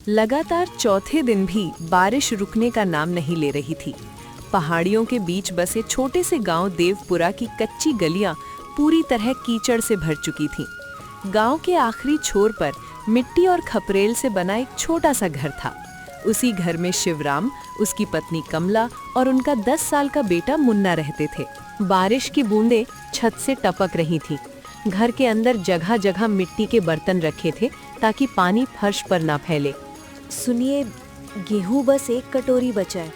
लगातार चौथे दिन भी बारिश रुकने का नाम नहीं ले रही थी। पहाड़ियों के बीच बसे छोटे से गांव देवपुरा की कच्ची गलियां पूरी तरह कीचड़ से भर चुकी थीं। गांव के आखिरी छोर पर मिट्टी और खपरेल से बना एक छोटा सा घर था। उसी घर में शिवराम, उसकी पत्नी कमला और उनका 10 साल का बेटा मुन्ना रहते थे। बारिश की बूंदें छत से टपक रही थीं। घर के अंदर जगह जगह मिट्टी के बर्तन रखे थे ताकि पानी फर्श पर ना फैले। सुनिए, गेहूं बस 1 कटोरी बचा है,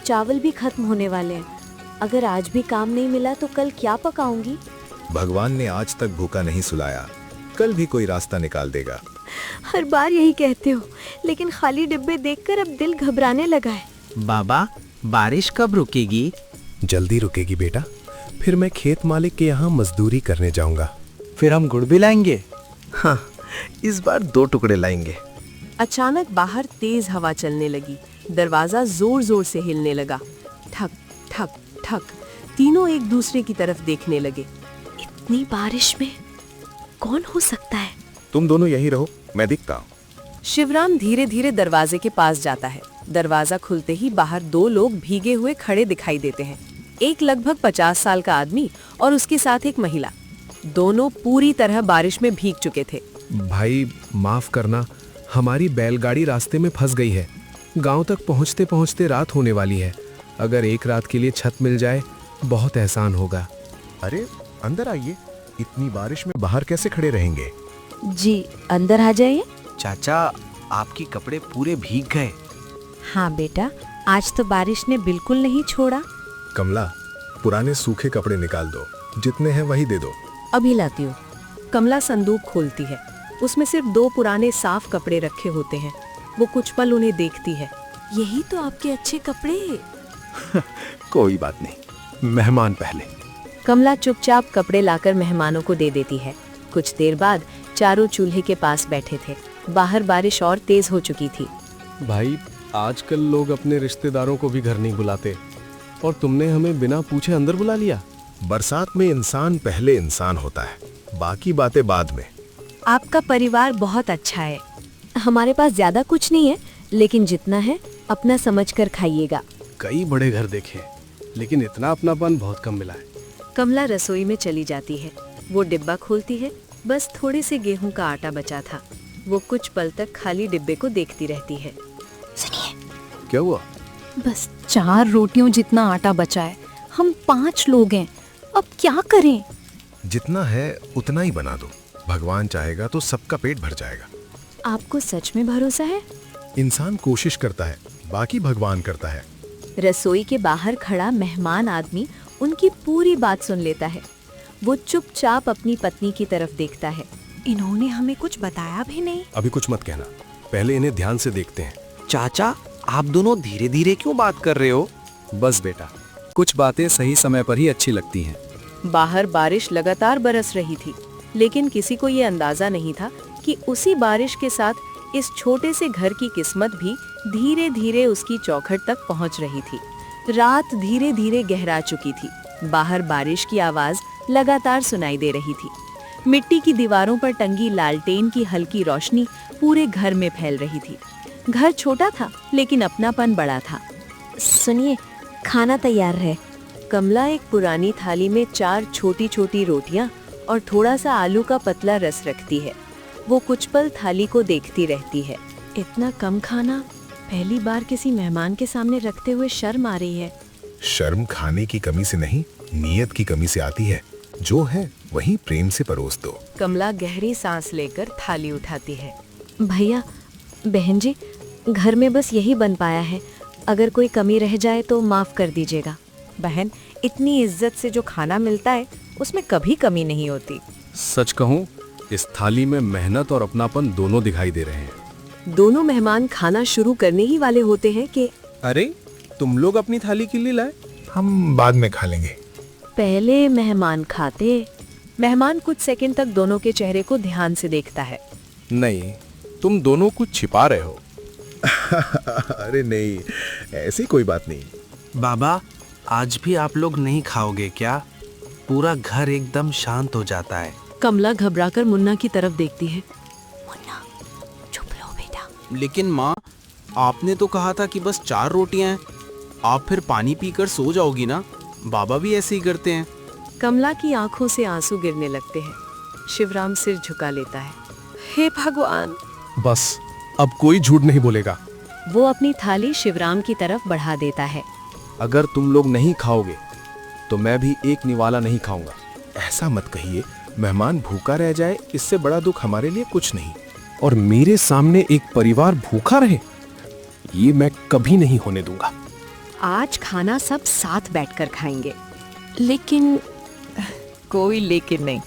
चावल भी खत्म होने वाले हैं। अगर आज भी काम नहीं मिला तो कल क्या पकाऊंगी? भगवान ने आज तक भूखा नहीं सुलाया, कल भी कोई रास्ता निकाल देगा। हर बार यही कहते हो, लेकिन खाली डिब्बे देखकर अब दिल घबराने लगा है। बाबा, बारिश कब रुकेगी? जल्दी रुकेगी बेटा, फिर मैं खेत मालिक के यहाँ मजदूरी करने जाऊंगा। फिर हम गुड़ भी लाएंगे। हाँ, इस बार 2 टुकड़े लाएंगे। अचानक बाहर तेज हवा चलने लगी। दरवाजा जोर जोर से हिलने लगा। ठक ठक ठक। तीनों एक दूसरे की तरफ देखने लगे। इतनी बारिश में कौन हो सकता है? तुम दोनों यहीं रहो, मैं दिखता हूँ। शिवराम धीरे धीरे दरवाजे के पास जाता है। दरवाजा खुलते ही बाहर 2 लोग भीगे हुए खड़े दिखाई देते हैं। एक लगभग 50 साल का आदमी और उसके साथ एक महिला। दोनों पूरी तरह बारिश में भीग चुके थे। भाई माफ करना, हमारी बैलगाड़ी रास्ते में फंस गई है। गांव तक पहुंचते पहुंचते रात होने वाली है। अगर एक रात के लिए छत मिल जाए बहुत एहसान होगा। अरे अंदर आइए, इतनी बारिश में बाहर कैसे खड़े रहेंगे? जी, अंदर आ जाइए। चाचा, आपके कपड़े पूरे भीग गए। हाँ बेटा, आज तो बारिश ने बिल्कुल नहीं छोड़ा। कमला, पुराने सूखे कपड़े निकाल दो, जितने हैं वही दे दो। अभी लाती हूँ। कमला संदूक खोलती है। उसमें सिर्फ 2 पुराने साफ कपड़े रखे होते हैं। वो कुछ पल उन्हें देखती है। यही तो आपके अच्छे कपड़े। कोई बात नहीं, मेहमान पहले। कमला चुपचाप कपड़े लाकर मेहमानों को दे देती है। कुछ देर बाद चारों चूल्हे के पास बैठे थे। बाहर बारिश और तेज हो चुकी थी। भाई, आजकल लोग अपने रिश्तेदारों को भी घर नहीं बुलाते और तुमने हमें बिना पूछे अंदर बुला लिया। बरसात में इंसान पहले इंसान होता है, बाकी बातें बाद में। आपका परिवार बहुत अच्छा है। हमारे पास ज्यादा कुछ नहीं है, लेकिन जितना है अपना समझकर खाइएगा। कई बड़े घर देखे, लेकिन इतना अपनापन बहुत कम मिला है। कमला रसोई में चली जाती है। वो डिब्बा खोलती है। बस थोड़े से गेहूं का आटा बचा था। वो कुछ पल तक खाली डिब्बे को देखती रहती है। सुनिए, क्या हुआ? बस 4 रोटियों जितना आटा बचा है। हम 5 लोग हैं, अब क्या करें? जितना है उतना ही बना दो, भगवान चाहेगा तो सबका पेट भर जाएगा। आपको सच में भरोसा है? इंसान कोशिश करता है, बाकी भगवान करता है। रसोई के बाहर खड़ा मेहमान आदमी उनकी पूरी बात सुन लेता है। वो चुपचाप अपनी पत्नी की तरफ देखता है। इन्होंने हमें कुछ बताया भी नहीं। अभी कुछ मत कहना, पहले इन्हें ध्यान से देखते हैं। चाचा, आप दोनों धीरे धीरे क्यों बात कर रहे हो? बस बेटा, कुछ बातें सही समय पर ही अच्छी लगती हैं। बाहर बारिश लगातार बरस रही थी, लेकिन किसी को ये अंदाजा नहीं था कि उसी बारिश के साथ इस छोटे से घर की किस्मत भी धीरे धीरे उसकी चौखट तक पहुंच रही थी। रात धीरे धीरे गहरा चुकी थी। बाहर बारिश की आवाज लगातार सुनाई दे रही थी। मिट्टी की दीवारों पर टंगी लालटेन की हल्की रोशनी पूरे घर में फैल रही थी। घर छोटा था, लेकिन अपनापन बड़ा था। सुनिए, खाना तैयार है। कमला एक पुरानी थाली में 4 छोटी छोटी रोटियां और थोड़ा सा आलू का पतला रस रखती है। वो कुछ पल थाली को देखती रहती है। इतना कम खाना पहली बार किसी मेहमान के सामने रखते हुए शर्म आ रही है। शर्म खाने की कमी से नहीं, नीयत की कमी से आती है। जो है वही प्रेम से परोस दो। कमला गहरी सांस लेकर थाली उठाती है। भैया, बहन जी, घर में बस यही बन पाया है। अगर कोई कमी रह जाए तो माफ कर दीजिएगा। बहन, इतनी इज्जत से जो खाना मिलता है उसमें कभी कमी नहीं होती। सच कहूँ, इस थाली में मेहनत और अपनापन दोनों दिखाई दे रहे हैं। दोनों मेहमान खाना शुरू करने ही वाले होते हैं कि अरे, तुम लोग अपनी थाली के लिए लाए? हम बाद में खा लेंगे। पहले मेहमान खाते। मेहमान कुछ सेकंड तक दोनों के चेहरे को ध्यान से देखता है। नहीं, तुम दोनों कुछ छिपा रहे हो। अरे नहीं, ऐसी कोई बात नहीं। बाबा, आज भी आप लोग नहीं खाओगे क्या? पूरा घर एकदम शांत हो जाता है। कमला घबराकर मुन्ना की तरफ देखती है। मुन्ना, चुप रहो बेटा। लेकिन माँ, आपने तो कहा था कि बस 4 रोटियां हैं। आप फिर पानी पीकर सो जाओगी ना? बाबा भी ऐसे ही करते हैं। कमला की आंखों से आंसू गिरने लगते हैं। शिवराम सिर झुका लेता है। हे भगवान! बस अब कोई झूठ नहीं बोलेगा। वो अपनी थाली शिवराम की तरफ बढ़ा देता है। अगर तुम लोग नहीं खाओगे तो मैं भी एक निवाला नहीं खाऊंगा। ऐसा मत कहिए, मेहमान भूखा रह जाए इससे बड़ा दुख हमारे लिए कुछ नहीं। और मेरे सामने एक परिवार भूखा रहे, ये मैं कभी नहीं होने दूंगा। आज खाना सब साथ बैठकर खाएंगे। लेकिन कोई लेकिन नहीं।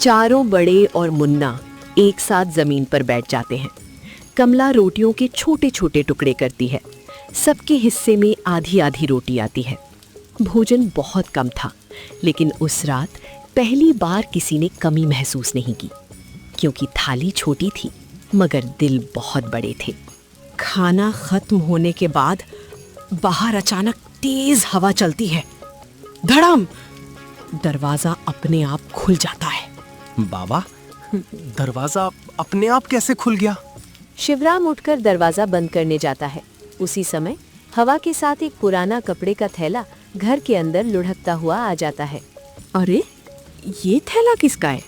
चारों बड़े और मुन्ना एक साथ जमीन पर बैठ जाते हैं। कमला रोटियों के छोटे छोटे टुकड़े करती है। सबके हिस्से में आधी आधी रोटी आती है। भोजन बहुत कम था, लेकिन उस रात पहली बार किसी ने कमी महसूस नहीं की, क्योंकि थाली छोटी थी मगर दिल बहुत बड़े थे। खाना खत्म होने के बाद बाहर अचानक तेज हवा चलती है। धड़म! दरवाजा अपने आप खुल जाता है। बाबा, दरवाजा अपने आप कैसे खुल गया? शिवराम उठकर दरवाजा बंद करने जाता है। उसी समय हवा के साथ एक पुराना कपड़े का थैला घर के अंदर लुढ़कता हुआ आ जाता है। अरे, ये थैला किसका है?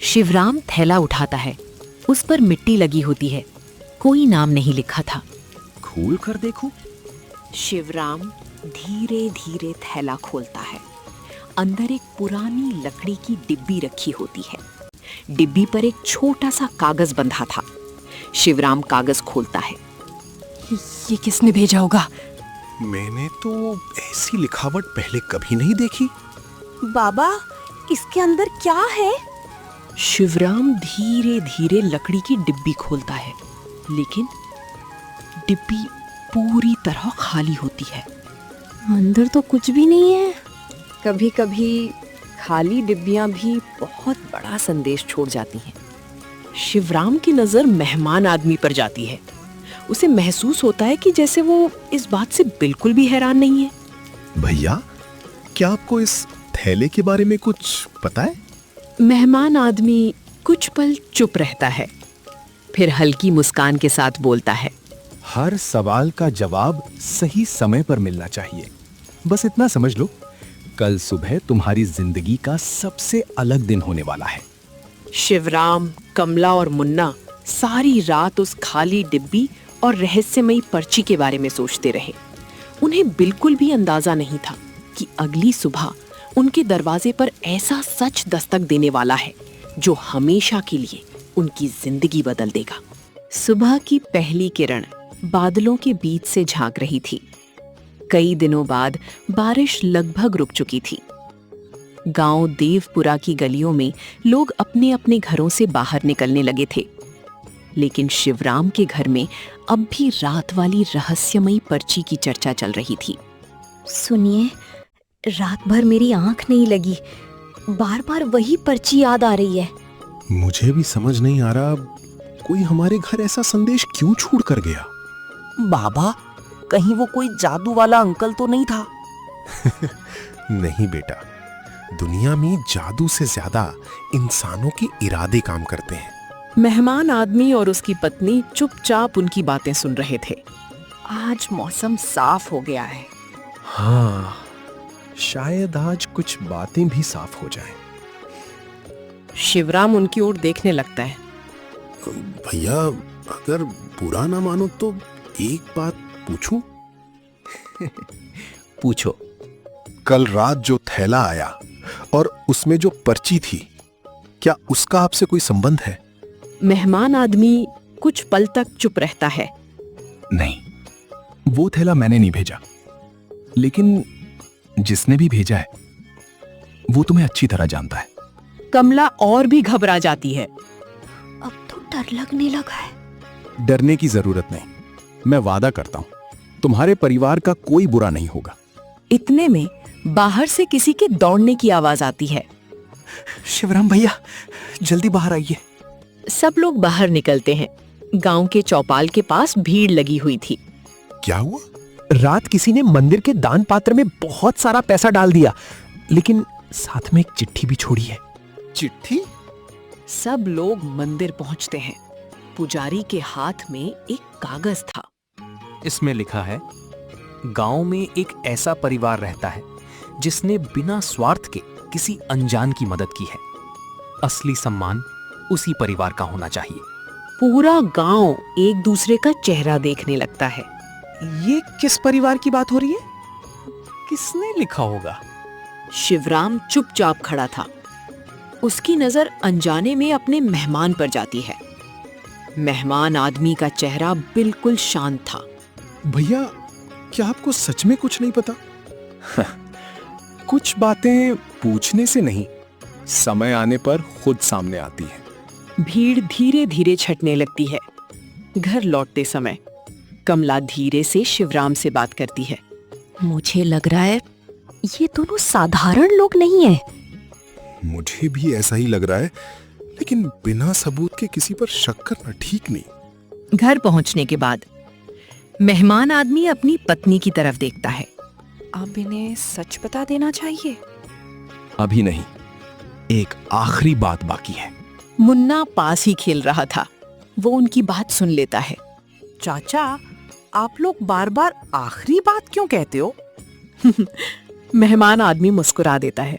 शिवराम थैला उठाता है। उस पर मिट्टी लगी होती है। कोई नाम नहीं लिखा था। खोल कर देखो। शिवराम धीरे धीरे थैला खोलता है। अंदर एक पुरानी लकड़ी की डिब्बी रखी होती है। डिब्बी पर एक छोटा सा कागज बंधा था। शिवराम कागज खोलता है। ये किसने भेजा होगा? मैंने तो ऐसी लिखावट पहले कभी नहीं देखी। बाबा, इसके अंदर क्या है? शिवराम धीरे धीरे लकड़ी की डिब्बी खोलता है, लेकिन डिब्बी पूरी तरह खाली होती है। अंदर तो कुछ भी नहीं है। कभी कभी खाली डिब्बियां भी बहुत बड़ा संदेश छोड़ जाती हैं। शिवराम की नजर मेहमान आदमी पर जाती है। उसे महसूस होता है कि जैसे वो इस बात से बिल्कुल भी हैरान नहीं है। भैया, क्या आपको इस थैले के बारे में कुछ पता है? मेहमान आदमी कुछ पल चुप रहता है, फिर हल्की मुस्कान के साथ बोलता है। हर सवाल का जवाब सही समय पर मिलना चाहिए। बस इतना समझ लो, कल सुबह तुम्हारी जिंदगी का सबसे अलग दिन होने वाला है। शिवराम, कमला और मुन्ना सारी रात उस खाली डिब्बी और रहस्यमयी पर्ची के बारे में सोचते रहे। उन्हें बिल्कुल भी अंदाजा नहीं था कि अगली सुबह उनके दरवाजे पर ऐसा सच दस्तक देने वाला है जो हमेशा के लिए उनकी जिंदगी बदल देगा। सुबह की पहली किरण बादलों के बीच से झांक रही थी। कई दिनों बाद बारिश लगभग रुक चुकी थी। गांव देवपुरा की गलियों में लोग अपने अपने घरों से बाहर निकलने लगे थे, लेकिन शिवराम के घर में अब भी रात वाली रहस्यमयी पर्ची की चर्चा चल रही थी। सुनिए, रात भर मेरी आंख नहीं लगी। बार बार वही पर्ची याद आ रही है। मुझे भी समझ नहीं आ रहा, कोई हमारे घर ऐसा संदेश क्यों छोड़ कर गया? बाबा, कहीं वो कोई जादू वाला अंकल तो नहीं था? नहीं बेटा, दुनिया में जादू से ज्यादा इंसानों के इरादे काम करते हैं। मेहमान आदमी और उसकी पत्नी चुपचाप उनकी बातें सुन रहे थे। आज मौसम साफ हो गया है। हाँ, शायद आज कुछ बातें भी साफ हो जाएं। शिवराम उनकी ओर देखने लगता है। भैया, अगर बुरा ना मानो तो एक बात पूछूं? पूछो। कल रात जो थैला आया और उसमें जो पर्ची थी, क्या उसका आपसे कोई संबंध है? मेहमान आदमी कुछ पल तक चुप रहता है। नहीं, वो थैला मैंने नहीं भेजा, लेकिन जिसने भी भेजा है वो तुम्हें अच्छी तरह जानता है। कमला और भी घबरा जाती है। अब तो डर लगने लगा है। डरने की जरूरत नहीं, मैं वादा करता हूं तुम्हारे परिवार का कोई बुरा नहीं होगा। इतने में बाहर से किसी के दौड़ने की आवाज आती है। शिवराम भैया, जल्दी बाहर आइए। सब लोग बाहर निकलते हैं। गांव के चौपाल के पास भीड़ लगी हुई थी। क्या हुआ? रात किसी ने मंदिर के दान पात्र में बहुत सारा पैसा डाल दिया, लेकिन साथ में एक चिट्ठी भी छोड़ी है। चिट्ठी? सब लोग मंदिर पहुंचते हैं। पुजारी के हाथ में एक कागज था। इसमें लिखा है, गांव में एक ऐसा परिवार रहता है जिसने बिना स्वार्थ के किसी अनजान की मदद की है। असली सम्मान उसी परिवार का होना चाहिए। पूरा गांव एक दूसरे का चेहरा देखने लगता है। ये किस परिवार की बात हो रही है? किसने लिखा होगा? शिवराम चुपचाप खड़ा था। उसकी नजर अनजाने में अपने मेहमान पर जाती है। मेहमान आदमी का चेहरा बिल्कुल शांत था। भैया, क्या आपको सच में कुछ नहीं पता? कुछ बातें पूछने से नहीं, समय आने पर खुद सामने आती है। भीड़ धीरे धीरे छटने लगती है। घर लौटते समय कमला धीरे से शिवराम से बात करती है। मुझे लग रहा है ये दोनों साधारण लोग नहीं हैं। मुझे भी ऐसा ही लग रहा है, लेकिन बिना सबूत के किसी पर शक करना ठीक नहीं। घर पहुंचने के बाद मेहमान आदमी अपनी पत्नी की तरफ देखता है। अब इन्हें सच बता देना चाहिए। अभी नहीं, एक आखिरी बात बाकी है। मुन्ना पास ही खेल रहा था। वो उनकी बात सुन लेता है। चाचा, आप लोग बार बार आखिरी बात क्यों कहते हो? मेहमान आदमी मुस्कुरा देता है।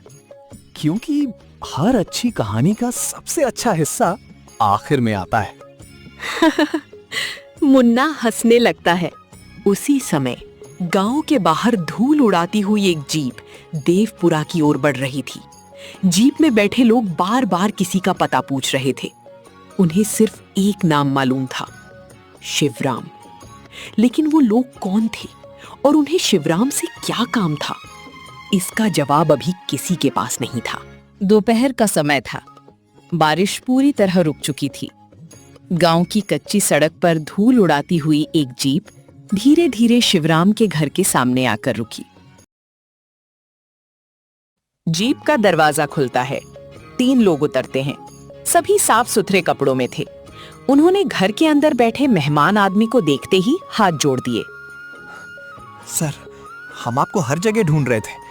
क्योंकि हर अच्छी कहानी का सबसे अच्छा हिस्सा आखिर में आता है। मुन्ना हंसने लगता है। उसी समय गांव के बाहर धूल उड़ाती हुई एक जीप देवपुरा की ओर बढ़ रही थी। जीप में बैठे लोग बार बार किसी का पता पूछ रहे थे। उन्हें सिर्फ एक नाम मालूम था, शिवराम। लेकिन वो लोग कौन थे और उन्हें शिवराम से क्या काम था? इसका जवाब अभी किसी के पास नहीं था। दोपहर का समय था। बारिश पूरी तरह रुक चुकी थी। गांव की कच्ची सड़क पर धूल उड़ाती हुई एक जीप धीरे धीरे शिवराम के घर के सामने आकर रुकी। जीप का दरवाजा खुलता है। 3 लोग उतरते हैं। सभी साफ सुथरे कपड़ों में थे। उन्होंने घर के अंदर बैठे मेहमान आदमी को देखते ही हाथ जोड़ दिए। सर, हम आपको हर जगह ढूंढ रहे थे।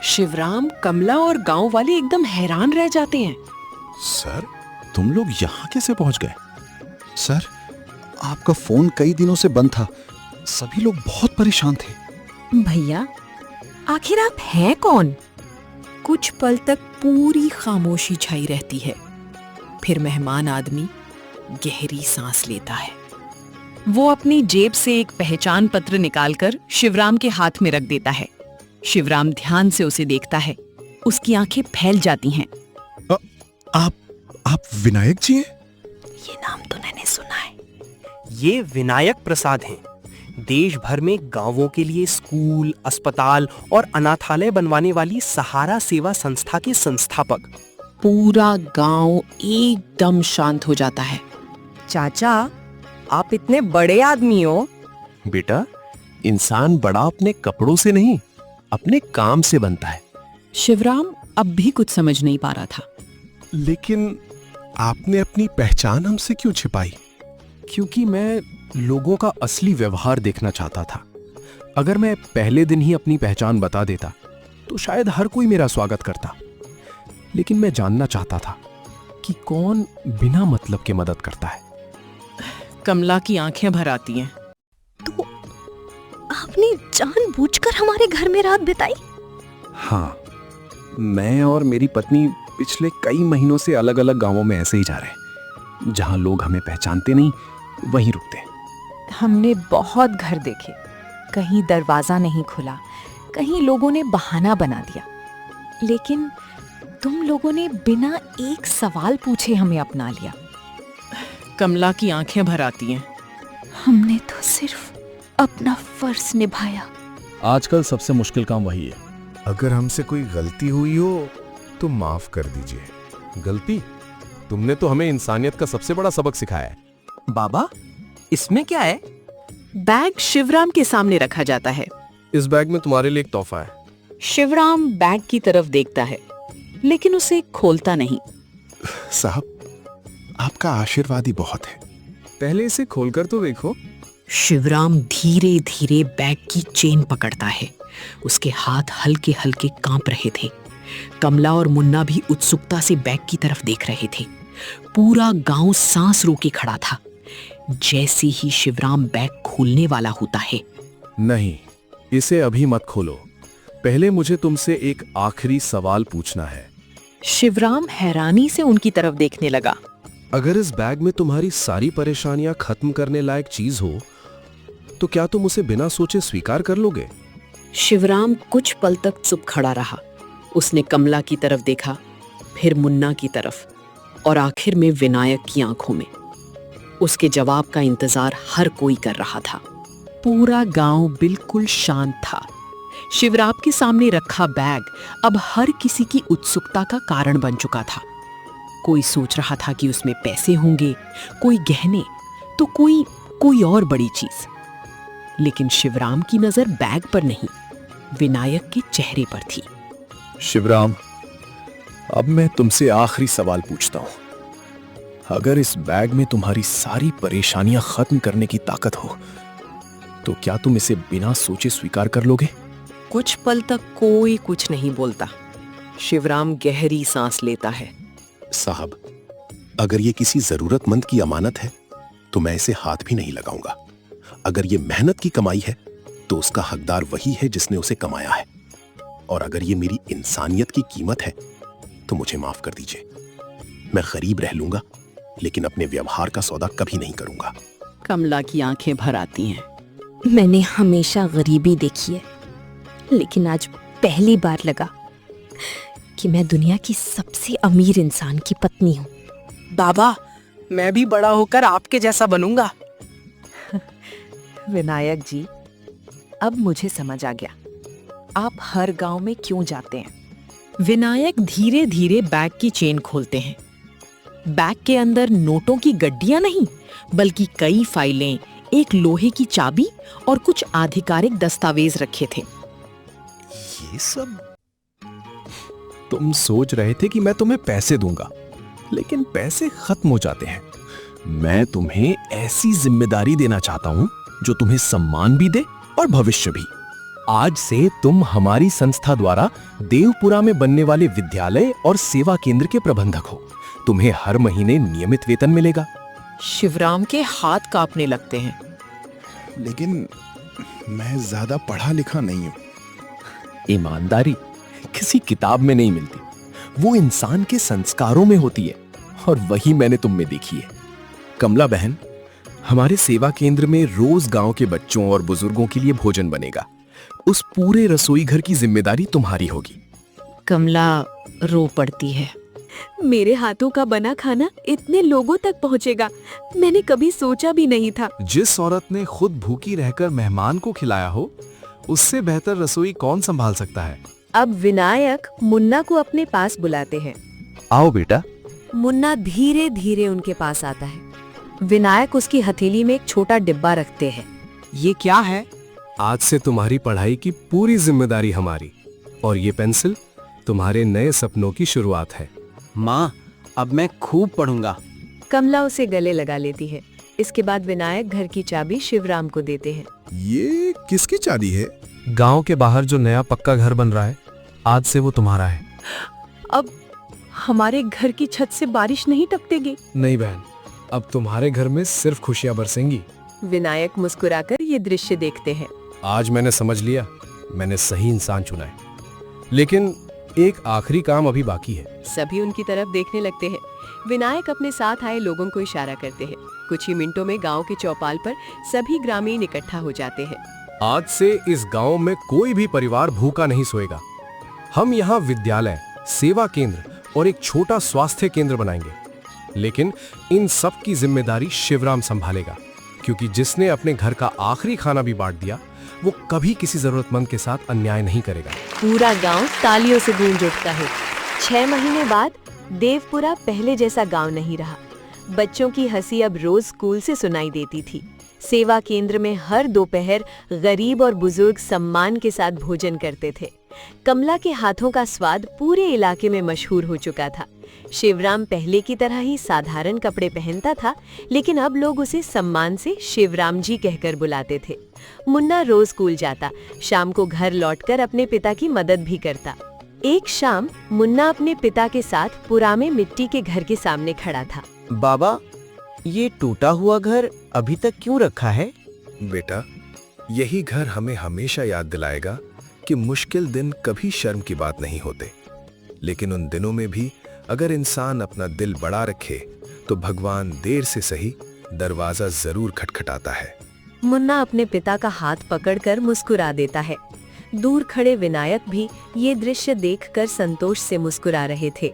शिवराम, कमला और गांव वाले एकदम हैरान रह जाते हैं। सर, तुम लोग यहाँ कैसे पहुंच गए? सर, आपका फोन कई दिनों से बंद था। सभी लोग बहुत परेशान थे। भैया, आखिर आप हैं कौन? कुछ पल तक पूरी खामोशी छाई रहती है। फिर मेहमान आदमी गहरी सांस लेता है। वो अपनी जेब से एक पहचान पत्र निकालकर शिवराम के हाथ में रख देता है। शिवराम ध्यान से उसे देखता है। उसकी आंखें फैल जाती हैं। आप विनायक जी हैं? ये नाम तो मैंने सुना है। ये विनायक प्रसाद हैं। देश भर में गांवों के लिए स्कूल, अस्पताल और अनाथालय बनवाने वाली सहारा सेवा संस्था के संस्थापक। पूरा गांव एकदम शांत हो जाता है। चाचा, आप इतने बड़े आदमी हो। बेटा, इंसान बड़ा अपने कपड़ों से नहीं, अपने काम से बनता है। शिवराम अब भी कुछ समझ नहीं पा रहा था। लेकिन आपने अपनी पहचान हमसे क्यों छिपाई? क्योंकि मैं लोगों का असली व्यवहार देखना चाहता था। अगर मैं पहले दिन ही अपनी पहचान बता देता तो शायद हर कोई मेरा स्वागत करता। लेकिन मैं जानना चाहता था कि कौन बिना मतलब के मदद करता है। कमला की आंखें भर आती हैं। तो आपने जानबूझकर हमारे घर में रात बिताई? हाँ, मैं और मेरी पत्नी पिछले कई महीनों से अलग अलग गांवों में ऐसे ही जा रहे हैं। जहां लोग हमें पहचानते नहीं, वहीं रुकते हैं। हमने बहुत घर देखे। कहीं दरवाजा नहीं खुला, कहीं लोगों ने बहाना बना दिया। लेकिन तुम लोगों ने बिना एक सवाल पूछे हमें अपना लिया। कमला की आंखें भर आती हैं। हमने तो सिर्फ अपना फर्ज निभाया। आजकल सबसे मुश्किल काम वही है। अगर हमसे कोई गलती हुई हो तो माफ कर दीजिए। गलती? तुमने तो हमें इंसानियत का सबसे बड़ा सबक सिखाया है। बाबा, इसमें क्या है? बैग शिवराम के सामने रखा जाता है। इस बैग में तुम्हारे लिए एक तोहफा है। शिवराम बैग की तरफ देखता है, लेकिन उसे खोलता नहीं। साहब, आपका आशीर्वाद ही बहुत है। पहले इसे खोलकर तो देखो। शिवराम धीरे धीरे बैग की चेन पकड़ता है। उसके हाथ हल्के हल्के कांप रहे थे। कमला और मुन्ना भी उत्सुकता से बैग की तरफ देख रहे थे। पूरा गांव सांस रोके खड़ा था। जैसे ही शिवराम बैग खोलने वाला होता है। नहीं, इसे अभी मत खोलो। पहले मुझे तुमसे एक आखिरी सवाल पूछना है। शिवराम हैरानी से उनकी तरफ देखने लगा। अगर इस बैग में तुम्हारी सारी परेशानियां खत्म करने लायक चीज हो तो क्या तुम उसे बिना सोचे स्वीकार कर लोगे? शिवराम कुछ पल तक चुप खड़ा रहा। उसने कमला की तरफ देखा, फिर मुन्ना की तरफ और आखिर में विनायक की आंखों में। उसके जवाब का इंतजार हर कोई कर रहा था। पूरा गांव बिल्कुल शांत था। शिवराम के सामने रखा बैग अब हर किसी की उत्सुकता का कारण बन चुका था। कोई सोच रहा था कि उसमें पैसे होंगे, कोई गहने, तो कोई और बड़ी चीज। लेकिन शिवराम की नजर बैग पर नहीं, विनायक के चेहरे पर थी। शिवराम, अब मैं तुमसे आखिरी सवाल पूछता हूं। अगर इस बैग में तुम्हारी सारी परेशानियां खत्म करने की ताकत हो तो क्या तुम इसे बिना सोचे स्वीकार कर लोगे? कुछ पल तक कोई कुछ नहीं बोलता। शिवराम गहरी सांस लेता है। साहब, अगर ये किसी जरूरतमंद की अमानत है तो मैं इसे हाथ भी नहीं लगाऊंगा। अगर ये मेहनत की कमाई है तो उसका हकदार वही है जिसने उसे कमाया है। और अगर ये मेरी इंसानियत की कीमत है तो मुझे माफ कर दीजिए। मैं गरीब रह लूंगा लेकिन अपने व्यवहार का सौदा कभी नहीं करूंगा। कमला की आंखें भर आती हैं। मैंने हमेशा गरीबी देखी है, लेकिन आज पहली बार लगा कि मैं दुनिया की सबसे अमीर इंसान की पत्नी हूँ। बाबा, मैं भी बड़ा होकर आपके जैसा बनूंगा। विनायक जी, अब मुझे समझ आ गया आप हर गांव में क्यों जाते हैं। विनायक धीरे धीरे बैग की चेन खोलते हैं। बैग के अंदर नोटों की गड्डियां नहीं, बल्कि कई फाइलें, एक लोहे की चाबी और कुछ आधिकारिक दस्तावेज रखे थे। ये सब तुम सोच रहे थे कि मैं तुम्हें पैसे दूंगा, लेकिन पैसे खत्म हो जाते हैं। मैं तुम्हें ऐसी जिम्मेदारी देना चाहता हूं जो तुम्हें सम्मान भी दे और भविष्य भी। आज से तुम हमारी संस्था द्वारा देवपुरा में बनने वाले विद्यालय और सेवा केंद्र के प्रबंधक हो। तुम्हें हर महीने नियमित वेतन मिलेगा। शिवराम के हाथ कांपने लगते हैं। लेकिन मैं ज्यादा पढ़ा लिखा नहीं हूं। ईमानदारी किसी किताब में नहीं मिलती, वो इंसान के संस्कारों में होती है, और वही मैंने तुम में देखी है। कमला बहन, हमारे सेवा केंद्र में रोज गांव के बच्चों और बुजुर्गों के लिए भोजन बनेगा। उस पूरे रसोई घर की जिम्मेदारी तुम्हारी होगी। कमला रो पड़ती है। मेरे हाथों का बना खाना इतने लोगों तक पहुंचेगा, मैंने कभी सोचा भी नहीं था। जिस औरत ने खुद भूखी रहकर मेहमान को खिलाया हो, उससे बेहतर रसोई कौन संभाल सकता है। अब विनायक मुन्ना को अपने पास बुलाते हैं। आओ बेटा। मुन्ना धीरे धीरे उनके पास आता है। विनायक उसकी हथेली में एक छोटा डिब्बा रखते हैं। ये क्या है? आज से तुम्हारी पढ़ाई की पूरी जिम्मेदारी हमारी, और ये पेंसिल तुम्हारे नए सपनों की शुरुआत है। माँ, अब मैं खूब पढ़ूंगा। कमला उसे गले लगा लेती है। इसके बाद विनायक घर की चाबी शिवराम को देते हैं। ये किसकी चाबी है? गांव के बाहर जो नया पक्का घर बन रहा है, आज से वो तुम्हारा है। अब हमारे घर की छत से बारिश नहीं टपकेगी? नहीं बहन, अब तुम्हारे घर में सिर्फ खुशियां बरसेंगी। विनायक मुस्कुराकर ये दृश्य देखते हैं। आज मैंने समझ लिया, मैंने सही इंसान चुना है। लेकिन एक आखिरी काम अभी बाकी है। सभी उनकी तरफ देखने लगते हैं। विनायक अपने साथ आए लोगों को इशारा करते हैं। कुछ ही मिनटों में गांव के चौपाल पर सभी ग्रामीण इकट्ठा हो जाते हैं। आज से इस गांव में कोई भी परिवार भूखा नहीं सोएगा। हम यहाँ विद्यालय, सेवा केंद्र और एक छोटा स्वास्थ्य केंद्र बनाएंगे। लेकिन इन सब की जिम्मेदारी शिवराम संभालेगा, क्योंकि जिसने अपने घर का आखिरी खाना भी बांट दिया, वो कभी किसी जरूरतमंद के साथ अन्याय नहीं करेगा। पूरा गांव तालियों से गूंज उठता है। 6 महीने बाद देवपुरा पहले जैसा गांव नहीं रहा। बच्चों की हंसी अब रोज स्कूल से सुनाई देती थी। सेवा केंद्र में हर दोपहर गरीब और बुजुर्ग सम्मान के साथ भोजन करते थे। कमला के हाथों का स्वाद पूरे इलाके में मशहूर हो चुका था। शिवराम पहले की तरह ही साधारण कपड़े पहनता था, लेकिन अब लोग उसे सम्मान से शिवराम जी कहकर बुलाते थे। मुन्ना रोज स्कूल जाता, शाम को घर लौटकर अपने पिता की मदद भी करता। एक शाम मुन्ना अपने पिता के साथ पुराने मिट्टी के घर के सामने खड़ा था। बाबा, ये टूटा हुआ घर अभी तक क्यों रखा है? बेटा, यही घर हमें हमेशा याद दिलाएगा कि मुश्किल दिन कभी शर्म की बात नहीं होते, लेकिन उन दिनों में भी अगर इंसान अपना दिल बड़ा रखे तो भगवान देर से सही दरवाजा जरूर खटखटाता है। मुन्ना अपने पिता का हाथ पकड़कर मुस्कुरा देता है। दूर खड़े विनायक भी ये दृश्य देखकर संतोष से मुस्कुरा रहे थे।